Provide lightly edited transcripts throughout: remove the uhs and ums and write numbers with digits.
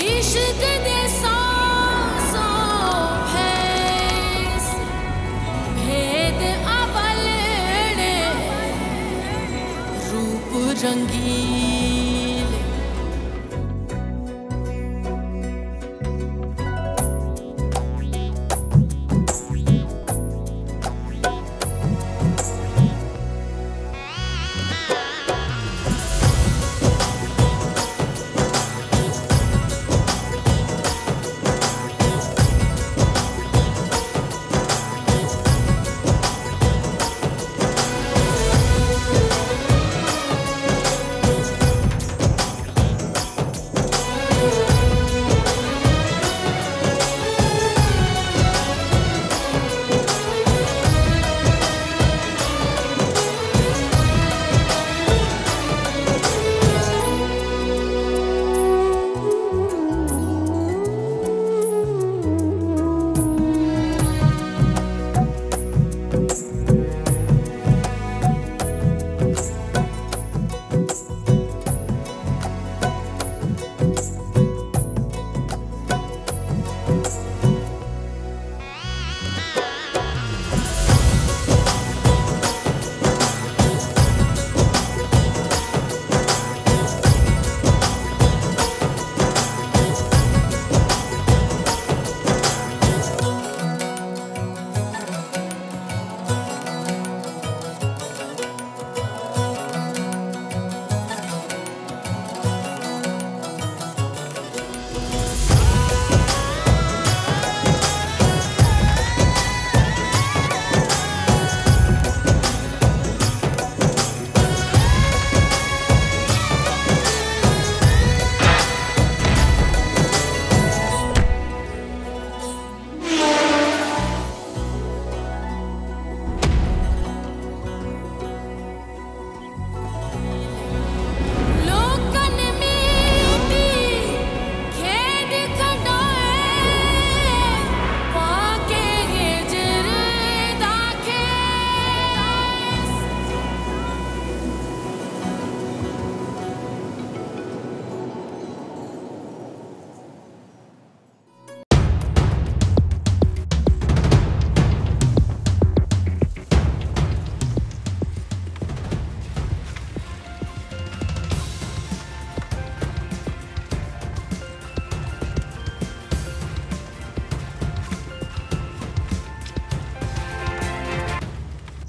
इश्क दे सांसों भैंस भेद अवलने रूप रंगीले।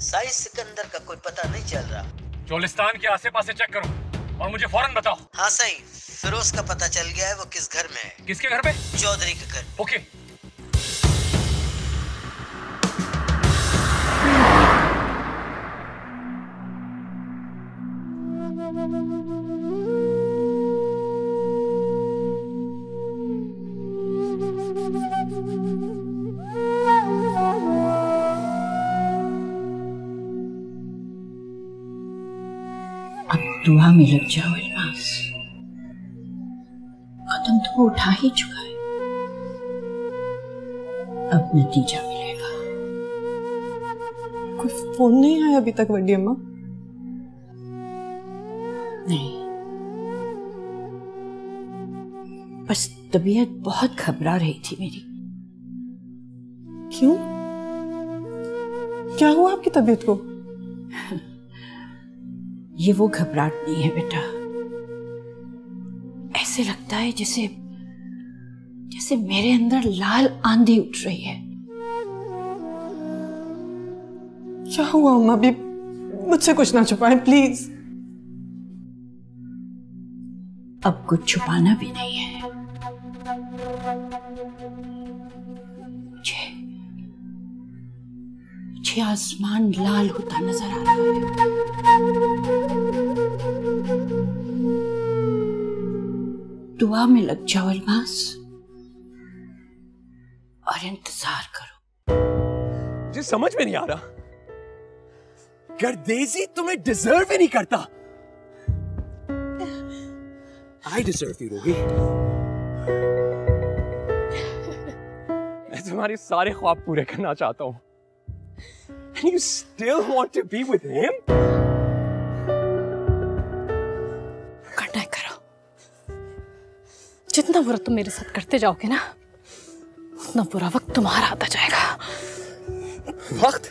साइज सिकंदर का कोई पता नहीं चल रहा। चोलिस्तान के आसे पासे चेक करो और मुझे फौरन बताओ। हाँ सही, फिरोज का पता चल गया है, वो किस घर में है। किसके घर पे? चौधरी के घर। ओके। दुआ में लग जाओ इल्मास, कदम तो वो उठा ही चुका है, अब नतीजा मिलेगा। कोई फोन नहीं आया अभी तक वड्डी अम्मा? नहीं, बस तबीयत बहुत घबरा रही थी मेरी। क्यों? क्या हुआ आपकी तबीयत को? ये वो घबराहट नहीं है बेटा, ऐसे लगता है जैसे जैसे मेरे अंदर लाल आंधी उठ रही है। क्या हुआ अम्मा? अभी मुझसे कुछ ना छुपाएं प्लीज। अब कुछ छुपाना भी नहीं है। मुझे आसमान लाल होता नजर आ रहा है। दुआ में लग जाओ अल्मास और इंतजार करो। मुझे समझ में नहीं आ रहा, गर्देजी तुम्हें डिजर्व ही नहीं करता। I deserve you, रोगी। मैं तुम्हारे सारे ख्वाब पूरे करना चाहता हूँ। And you still want to be with him? करना है करो, जितना बुरा तुम मेरे साथ करते जाओगे ना, उतना बुरा वक्त तुम्हारा आता जाएगा। वक्त?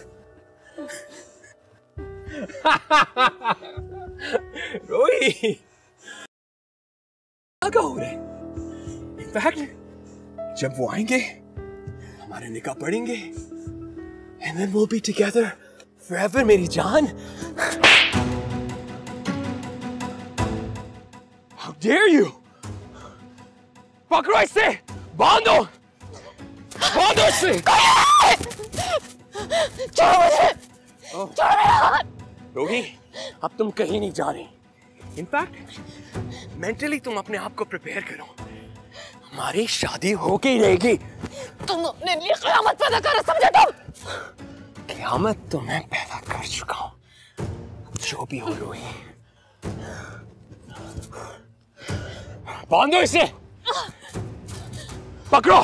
रोही, क्या हो रहा है? इनफैक्ट जब वो आएंगे हमारे निकाह पढ़ेंगे and then we'll be together forever, मेरी जान। How dare you? पकड़ो इसे, बांधो, बांधो इसे। छोड़ो मुझे, छोड़ो मेरा हाथ। रोही, अब तुम कहीं नहीं जा रही। इनफैक्ट मेंटली तुम अपने आप को प्रिपेयर करो, हमारी शादी होके ही रहेगी। तुम अपने लिए क़यामत पैदा कर समझे तुम? क़यामत तो मैं पैदा कर चुका हूं, जो भी हो रोही। बांधो इसे, पकड़ो,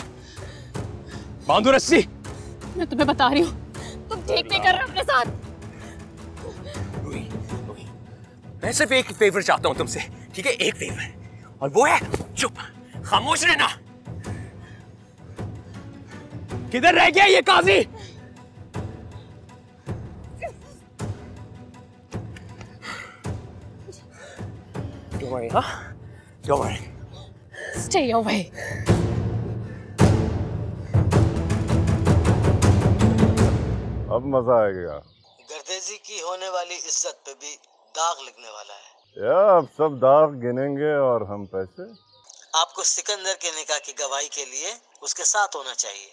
बांधो रस्सी। मैं तुम्हें बता रही हूँ, तुम ठीक नहीं कर रहे अपने साथ। रोही, रोही, मैं सिर्फ एक फेवर चाहता हूं तुमसे, ठीक है? एक फेवर, और वो है चुप, खामोश रहना। किधर रह गया ये काजी? Don't worry, huh? Don't worry. Stay away. अब मजा आएगा। गर्देजी की होने वाली इज्जत पे भी दाग लगने वाला है। या अब सब दाग गिनेंगे और हम पैसे। आपको सिकंदर के निकाह की गवाही के लिए उसके साथ होना चाहिए।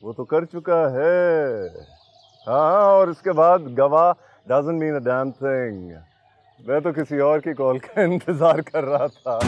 वो तो कर चुका है। हाँ, और इसके बाद गवाह doesn't mean a damn thing। मैं तो किसी और की कॉल का इंतजार कर रहा था।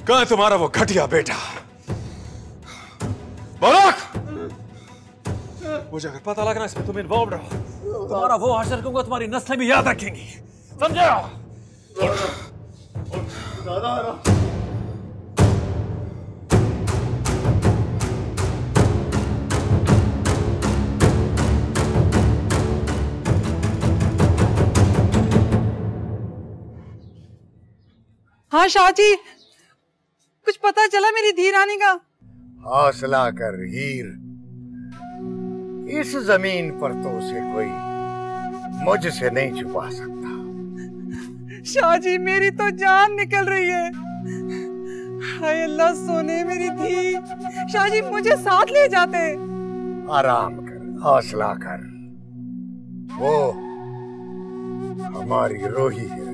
कहाँ है तुम्हारा वो घटिया बेटा? बालक! मुझे अगर पता लगना इसमें तुम इन्वॉल्व रहो, तुम्हारा वो हाशर करूंगा, तुम्हारी नस्लें भी याद रखेंगी, समझे? हाँ शाहजी, कुछ पता चला मेरी धी रानी का? हौसला कर हीर, इस जमीन पर तो उसे कोई मुझसे नहीं छुपा सकता। शाहजी, मेरी तो जान निकल रही है। हाय अल्लाह, सोने मेरी धी। शाहजी, मुझे साथ ले जाते। आराम कर, हौसला कर, वो हमारी रोही है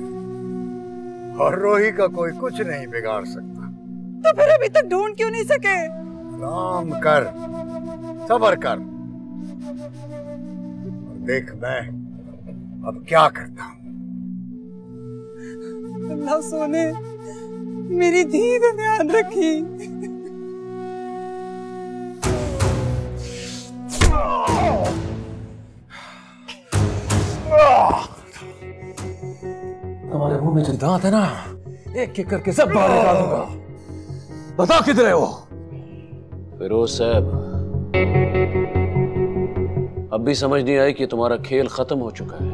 और रोही का कोई कुछ नहीं बिगाड़ सकता। तो फिर अभी तक ढूंढ क्यों नहीं सके? आराम कर, सब्र कर, और देख मैं अब क्या करता हूँ। अल्लाह सोने, मेरी धी का ध्यान रखी। तुम्हारे मुंह में जो दांत है ना, एक एक करके सब बाहर निकाल दूंगा। बताओ किधर है वो? फिरोज साहब, अब भी समझ नहीं आई कि तुम्हारा खेल खत्म हो चुका है।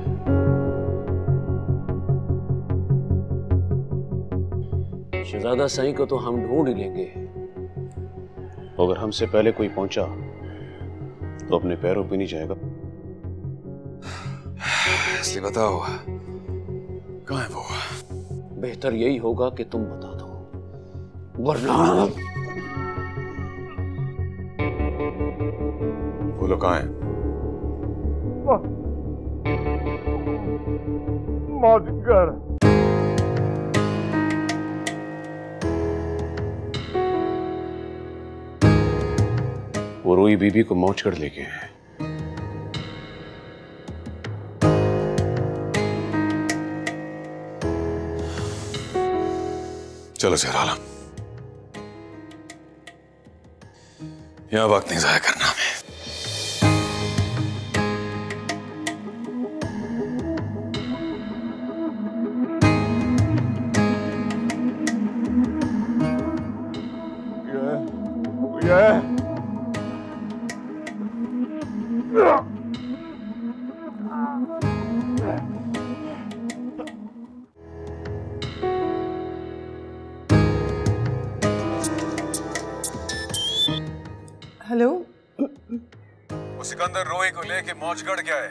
शहजादा साईं को तो हम ढूंढ ही लेंगे, अगर हमसे पहले कोई पहुंचा तो अपने पैरों पे नहीं जाएगा। इसलिए बताओ, कहाँ है वो? बेहतर यही होगा कि तुम बता दो, वरना वो वो लोग कहाँ हैं? मौजगढ़। वो रोई बीबी को मौजगढ़ लेके हैं। चलो शेर आलम, यहां वक्त नहीं जाया करना हमें। हेलो, वो सिकंदर रोही को लेके मौजगढ़ गया है।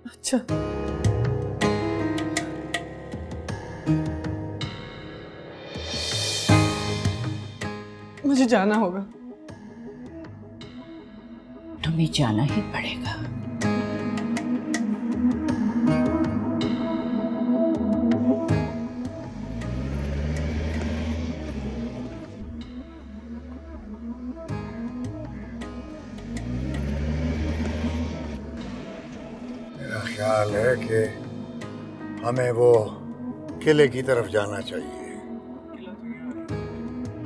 अच्छा, मुझे जाना होगा। तुम्हें जाना ही पड़ेगा। मेरा ख्याल है कि हमें वो किले की तरफ जाना चाहिए।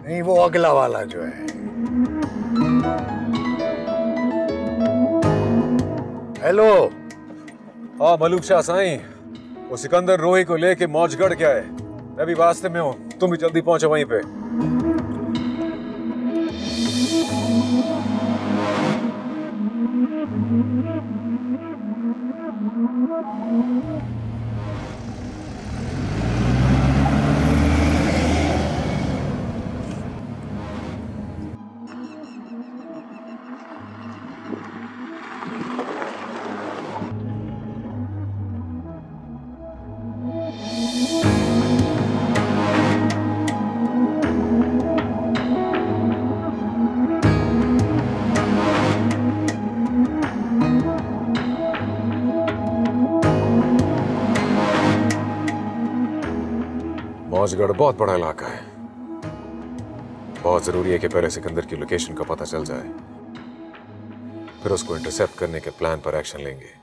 नहीं, वो अगला वाला जो है। हेलो। हाँ मलूक शाह साईं, वो सिकंदर रोही को लेके मौजगढ़ गया है। मैं भी वास्ते में हूँ, तुम भी जल्दी पहुंचो वहीं पे। मौजगढ़ बहुत बड़ा इलाका है। बहुत जरूरी है कि पहले सिकंदर की लोकेशन का पता चल जाए, फिर उसको इंटरसेप्ट करने के प्लान पर एक्शन लेंगे।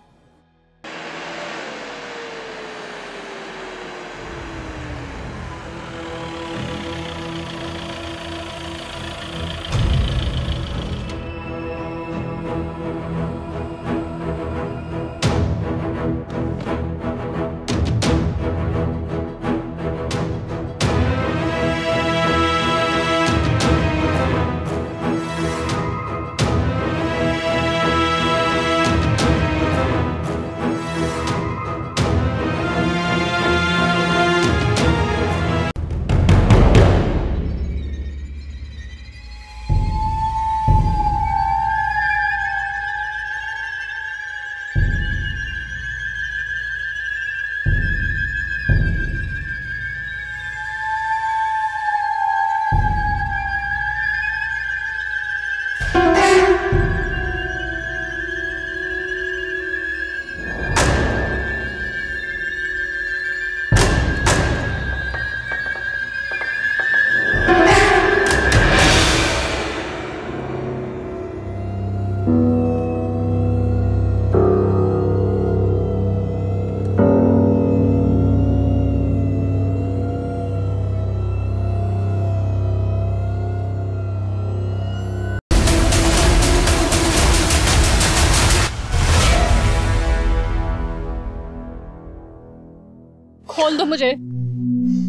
खोल दो मुझे,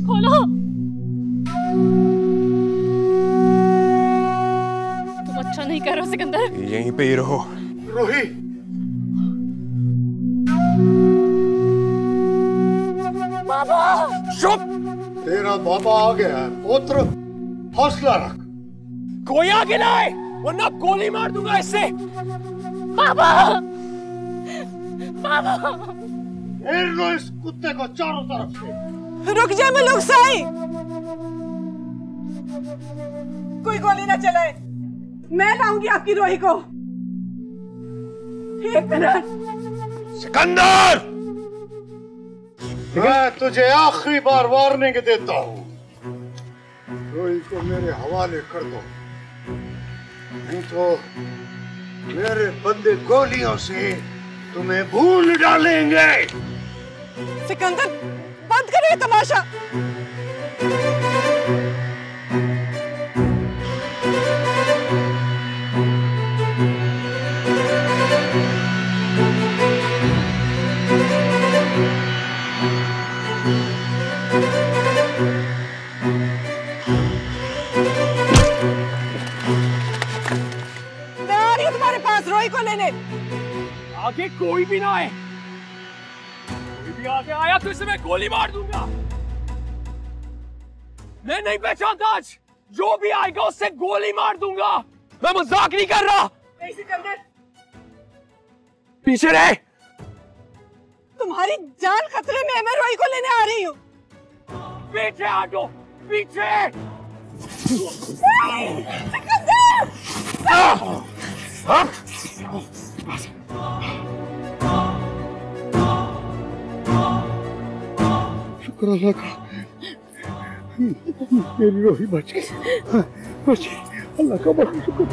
खोलो। तुम अच्छा नहीं कर रहे हो सिकंदर। यहीं पे ही रहो। रोही, बाबा। चुप। तेरा बाबा आ गया है पुत्र, हौसला रख। कोई आगे ना आए वरना गोली मार दूंगा इससे। बाबा, बाबा। घेर लो इस कुत्ते को चारों तरफ से। रुक जा मलूक साईं, कोई गोली ना चलाए। मैं लाऊंगी आपकी रोही को। एक मिनट। सिकंदर, मैं तुझे आखिरी बार वार्निंग देता हूँ, रोही को मेरे हवाले कर दो, नहीं तो मेरे बंदे गोलियों से तुम्हें भून डालेंगे। सिकंदर, बंद करिए तमाशा। मैं आ रही हूँ तुम्हारे पास रोही को लेने। आगे कोई भी ना आए, कोई भी आगे आया तो इसे मैं गोली मार दूंगा। मैं नहीं पहचानता, आज जो भी आएगा उससे गोली मार दूंगा। मैं मजाक नहीं कर रहा। नहीं सिकंदर, पीछे रहे। तुम्हारी जान खतरे में है, मैं रोही को लेने आ रही हूँ। पीछे हटो, पीछे। शुक्र अल्लाह का, मेरी रोही बच गई, बच गई। अल्लाह का बड़ा शुक्र।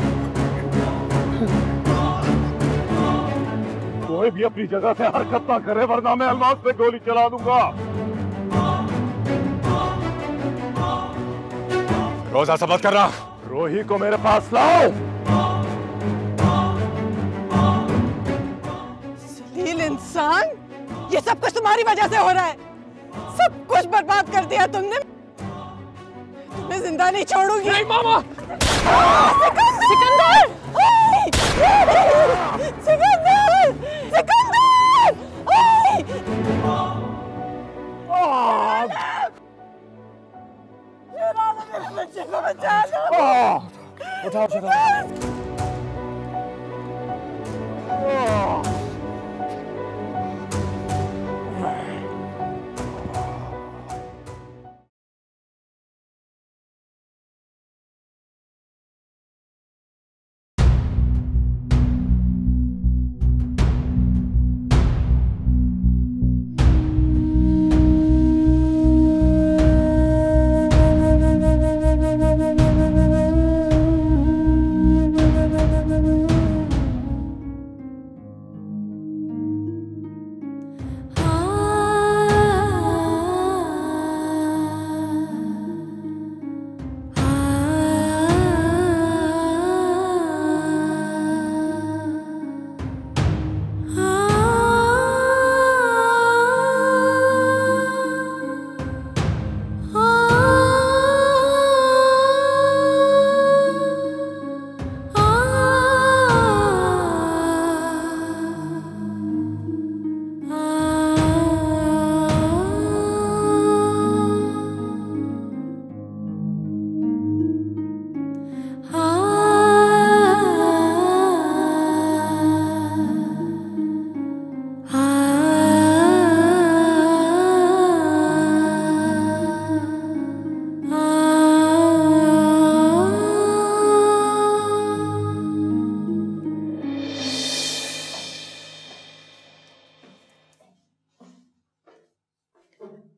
कोई भी अपनी जगह से हरकत ना करे, वरना मैं अलमास पे गोली चला दूंगा। रोजा समझ कर रहा। रोही को मेरे पास लाओ। जलील इंसान, ये सब कुछ तुम्हारी वजह से हो रहा है। सब कुछ बर्बाद कर दिया तुमने। तुम्हें जिंदा नहीं छोड़ूंगी। नहीं मामा। सिकंदर, सिकंदर, सिकंदर। मेरे बच्चे को बचा लो। उठाओ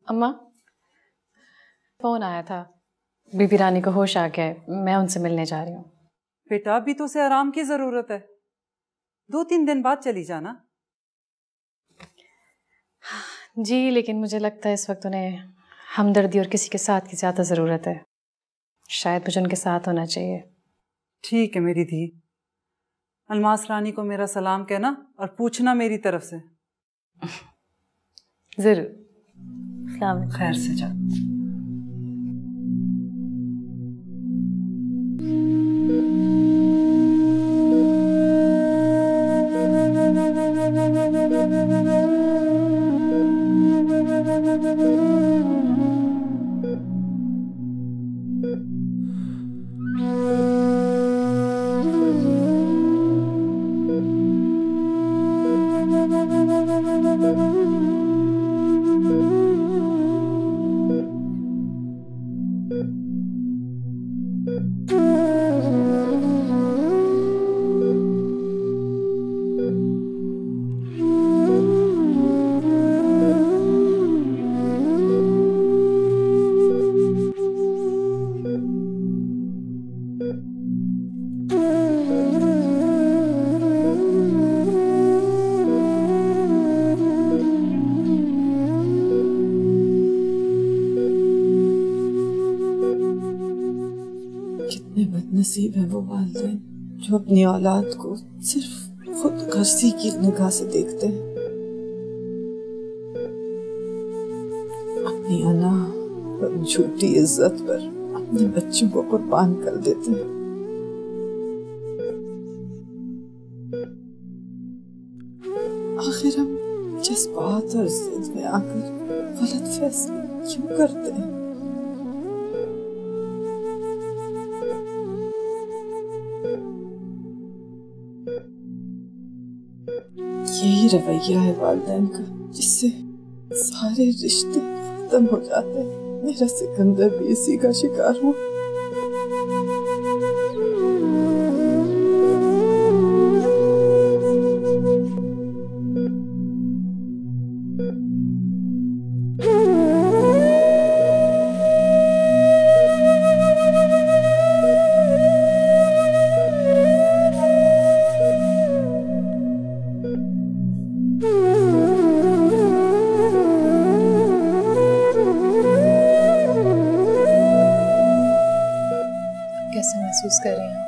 अम्मा, फोन आया था, बीबी रानी को होश आ गया है, मैं उनसे मिलने जा रही हूँ। बेटा, अभी तो उसे आराम की जरूरत है, 2-3 दिन बाद चली जाना। जी, लेकिन मुझे लगता है इस वक्त उन्हें हमदर्दी और किसी के साथ की ज़्यादा ज़रूरत है। शायद मुझे उनके साथ होना चाहिए। ठीक है मेरी धी, अलमास रानी को मेरा सलाम कहना और पूछना मेरी तरफ से। ज़रूर। खैर से जा। खुशनसीब है वो वालिदैन जो अपनी औलाद को सिर्फ खुद गर्जी की निगाह से देखते हैं, अपनी अना और झूठी इज्जत पर अपने बच्चों को कुर्बान कर देते हैं। आखिर हम जज्बात और जिद में आकर गलत फैसले क्यों करते हैं? यही रवैया है वालिदैन का जिससे सारे रिश्ते खत्म हो जाते हैं। मेरा सिकंदर भी इसी का शिकार हुआ। कैसे महसूस कर रहे हैं?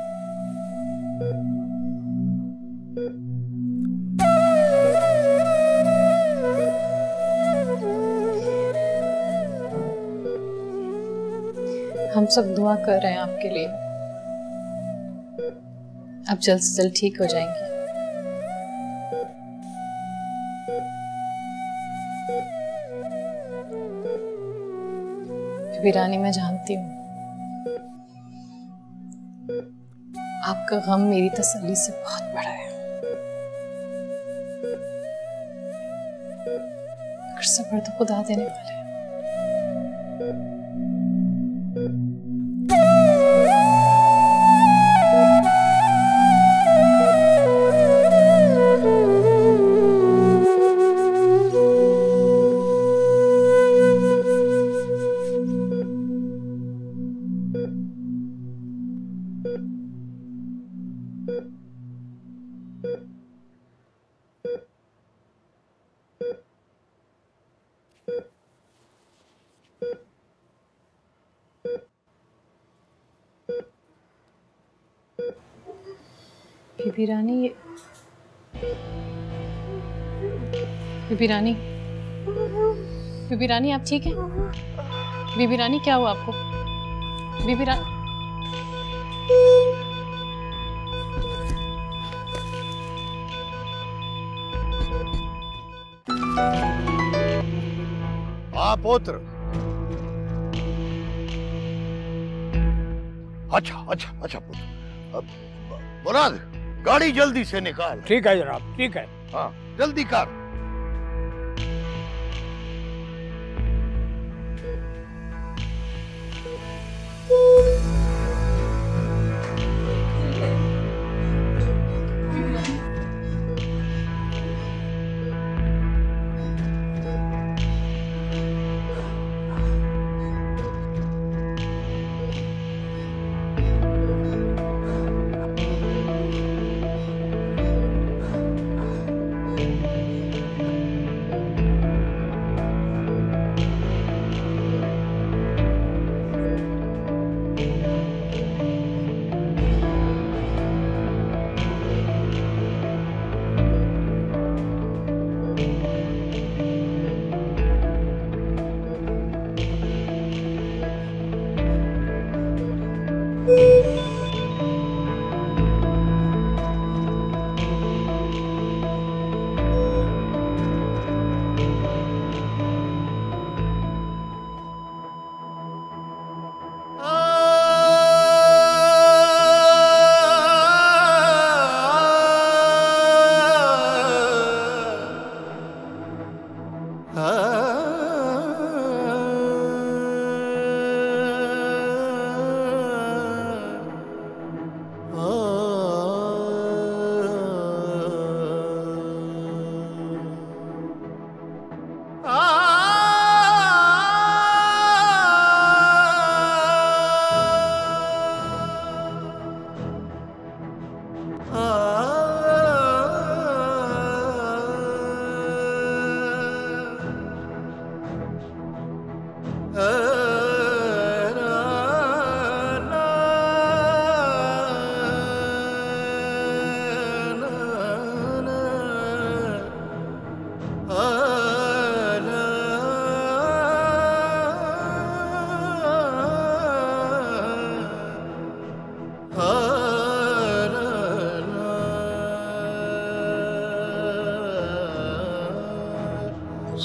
हम सब दुआ कर रहे हैं आपके लिए, आप जल्द से जल्द ठीक हो जाएंगे। वीरानी, मैं जानती हूँ आपका गम मेरी तसल्ली से बहुत बड़ा है, मगर सब्र तो खुदा देने वाला है। बीबी रानी, बीबी रानी, बीबी रानी, आप ठीक हैं? बीबी रानी, क्या हुआ आपको? बीबी रानी, हाँ पुत्र। अच्छा अच्छा अच्छा पुत्र, अब मुराद गाड़ी जल्दी से निकाल। ठीक है जनाब, ठीक है। हाँ जल्दी कर।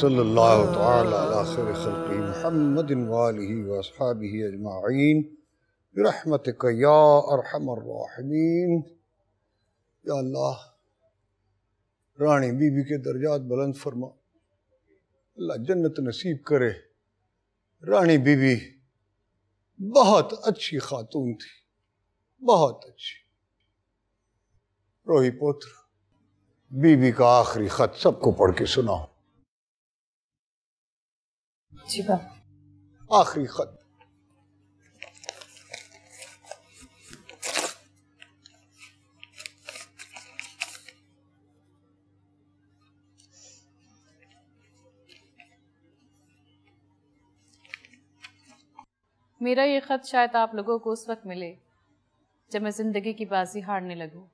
सल्लल्लाहु तआला अला खैरि खल्क़ि मुहम्मदिन व आलिहि व अस्हाबिहि अजमाइन बिरहमतिक या अरहमर राहिमीन। या अल्लाह, रानी बीबी के दर्जात बुलंद फरमा, अल्लाह जन्नत नसीब करे। रानी बीबी बहुत अच्छी खातून थी, बहुत अच्छी। रोही पुत्र, बीबी का आखिरी खत सबको पढ़ के सुनाओ। जी बाप। आखिरी खत। मेरा ये ख़त शायद आप लोगों को उस वक्त मिले जब मैं ज़िंदगी की बाजी हारने लगूं।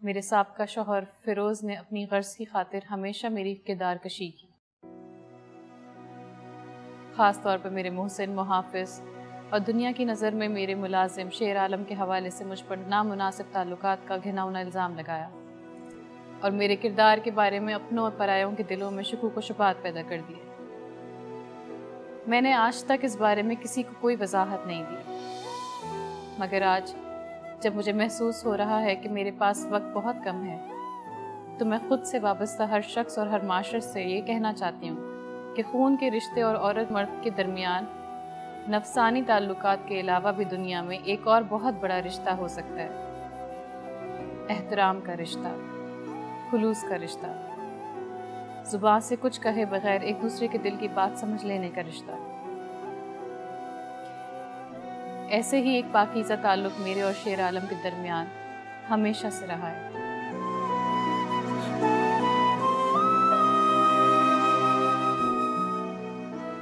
मेरे साबका शौहर फिरोज़ ने अपनी गर्ज की खातिर हमेशा मेरी किरदार कशी की। ख़ास तौर पर मेरे मोहसिन, मुहाफ़िज़ और दुनिया की नज़र में मेरे मुलाजिम शेर आलम के हवाले से मुझ पर नामुनासिब ताल्लुकात का घिनौना इल्ज़ाम लगाया और मेरे किरदार के बारे में अपनों और परायों के दिलों में शकूक व शुबहात पैदा कर दिए। मैंने आज तक इस बारे में किसी को कोई वजाहत नहीं दी, मगर आज जब मुझे महसूस हो रहा है कि मेरे पास वक्त बहुत कम है, तो मैं ख़ुद से वाबस्ता हर शख्स और हर माशरे से ये कहना चाहती हूँ कि खून के रिश्ते और औरत मर्द के दरमियान नफसानी ताल्लुकात के अलावा भी दुनिया में एक और बहुत बड़ा रिश्ता हो सकता है। एहतराम का रिश्ता, खुलूस का रिश्ता, ज़ुबान से कुछ कहे बगैर एक दूसरे के दिल की बात समझ लेने का रिश्ता। ऐसे ही एक पाकीज़ा ताल्लुक़ मेरे और शेर आलम के दरमियान हमेशा से रहा है।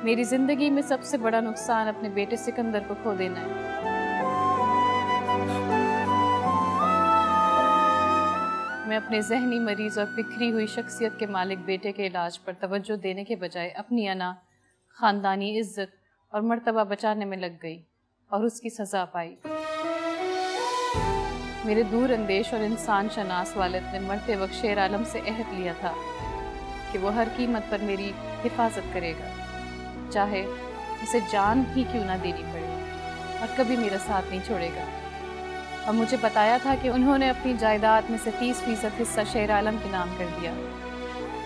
मेरी ज़िंदगी में सबसे बड़ा नुकसान अपने बेटे सिकंदर को खो देना है। मैं अपने जहनी मरीज़ और बिखरी हुई शख्सियत के मालिक बेटे के इलाज पर तवज्जो देने के बजाय अपनी अना, ख़ानदानी इज़्ज़त और मर्तबा बचाने में लग गई और उसकी सज़ा पाई। मेरे दूर अंदेश और इंसान शनास वालिद ने मरते वक्त शेर आलम से अहद लिया था कि वो हर कीमत पर मेरी हिफाजत करेगा, चाहे उसे जान ही क्यों ना देनी पड़े, और कभी मेरा साथ नहीं छोड़ेगा। और मुझे बताया था कि उन्होंने अपनी जायदाद में से 30% हिस्सा शेर आलम के नाम कर दिया,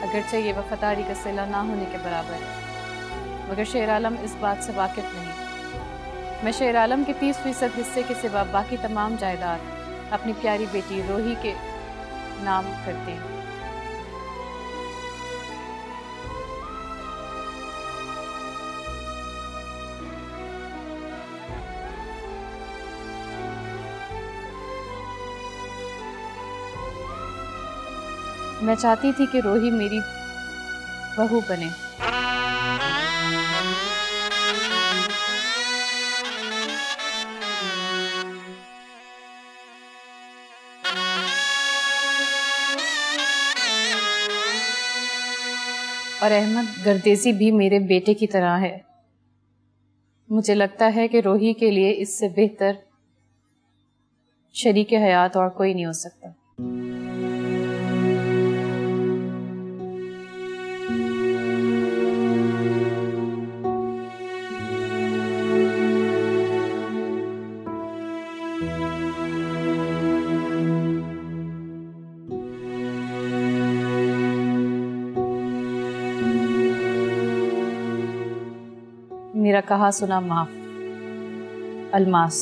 अगरचे ये वफादारी का सिला ना होने के बराबर है। मगर शेर आलम इस बात से वाकिफ़ नहीं। मैं शेर आलम के 30% हिस्से के सिवा बाकी तमाम जायदाद अपनी प्यारी बेटी रोही के नाम करती हूँ। मैं चाहती थी कि रोही मेरी बहू बने। और अहमद गर्देजी भी मेरे बेटे की तरह है। मुझे लगता है कि रोही के लिए इससे बेहतर शरीके हयात और कोई नहीं हो सकता। मेरा कहा सुना माफ, अलमास।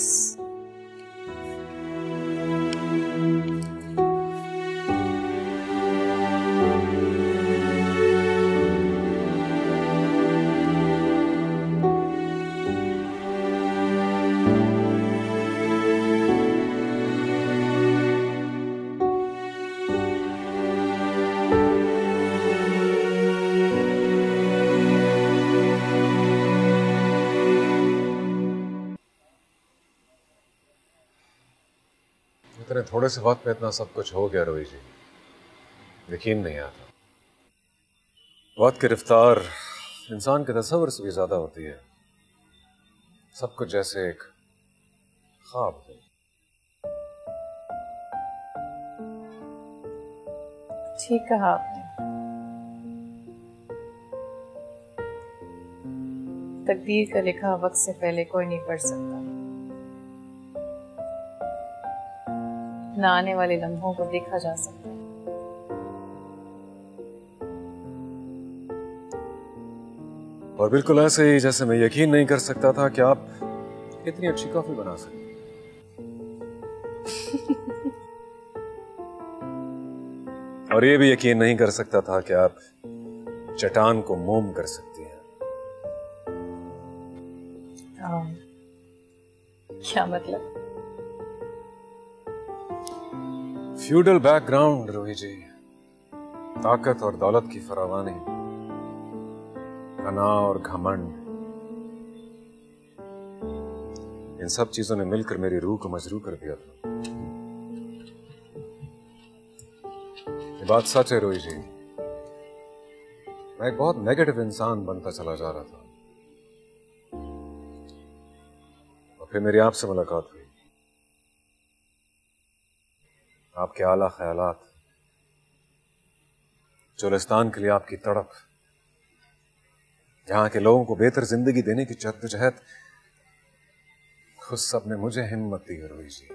इतने थोड़े से वक्त में इतना सब कुछ हो गया रोही जी, यकीन नहीं आता। वक्त की रफ्तार इंसान के तस्वर से भी ज्यादा होती है। सब कुछ जैसे एक ख्वाब हो। ठीक कहा आपने। तकदीर का लिखा वक्त से पहले कोई नहीं पढ़ सकता, न आने वाले लम्हों को देखा जा सकता। और बिल्कुल ऐसे ही जैसे मैं यकीन नहीं कर सकता था कि आप इतनी अच्छी कॉफी बना सकते। और ये भी यकीन नहीं कर सकता था कि आप चट्टान को मोम कर सकती हैं। क्या मतलब? फ्यूडल बैकग्राउंड रोही जी, ताकत और दौलत की फरावानी, अना और घमंड, इन सब चीजों ने मिलकर मेरी रूह को मजरूह कर दिया था। ये बात सच है रोही जी, मैं एक बहुत नेगेटिव इंसान बनता चला जा रहा था। और फिर मेरी आपसे मुलाकात हुई। आपके आला ख्यालात, चोलिस्तान के लिए आपकी तड़प, यहाँ के लोगों को बेहतर जिंदगी देने की जद्दोजहद, उस सब ने मुझे हिम्मत दी रोही जी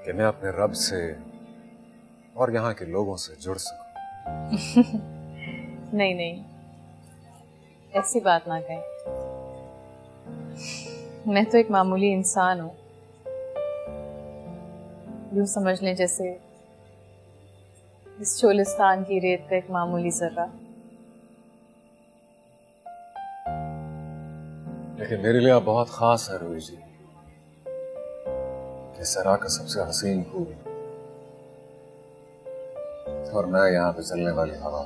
कि मैं अपने रब से और यहाँ के लोगों से जुड़ सकूं। नहीं नहीं, ऐसी बात ना कहें। मैं तो एक मामूली इंसान हूँ, यूं समझ लें जैसे इस चोलिस्तान की रेत का एक मामूली जर्रा। लेकिन मेरे लिए आप बहुत खास है रोही जी। इस सरा का सबसे हसीन फूल और मैं यहाँ पे चलने वाली हवा।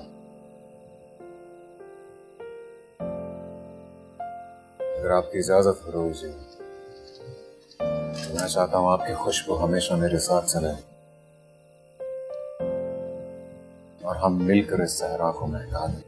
अगर आपकी इजाजत हो रोही जी, तो मैं चाहता हूँ आपकी खुशबू हमेशा मेरे साथ चले और हम मिलकर इस सहरा को महका दें।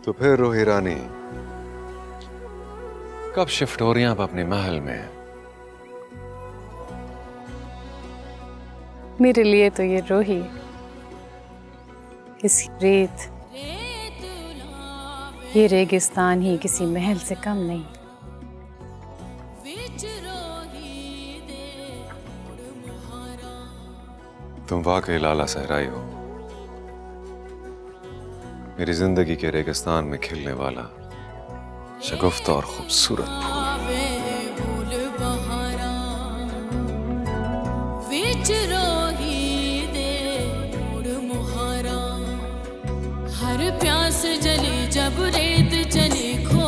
तो फिर रोही रानी, कब शिफ्ट हो रही हैं आप अपने महल में? मेरे लिए तो ये रोही किसी रेत, ये रेगिस्तान ही किसी महल से कम नहीं। तुम वाकई लाला सहराई हो, मेरी जिंदगी के रेगिस्तान में खिलने वाला शगुफ्ता और खूबसूरत हर प्यास जली जब रेत चली खो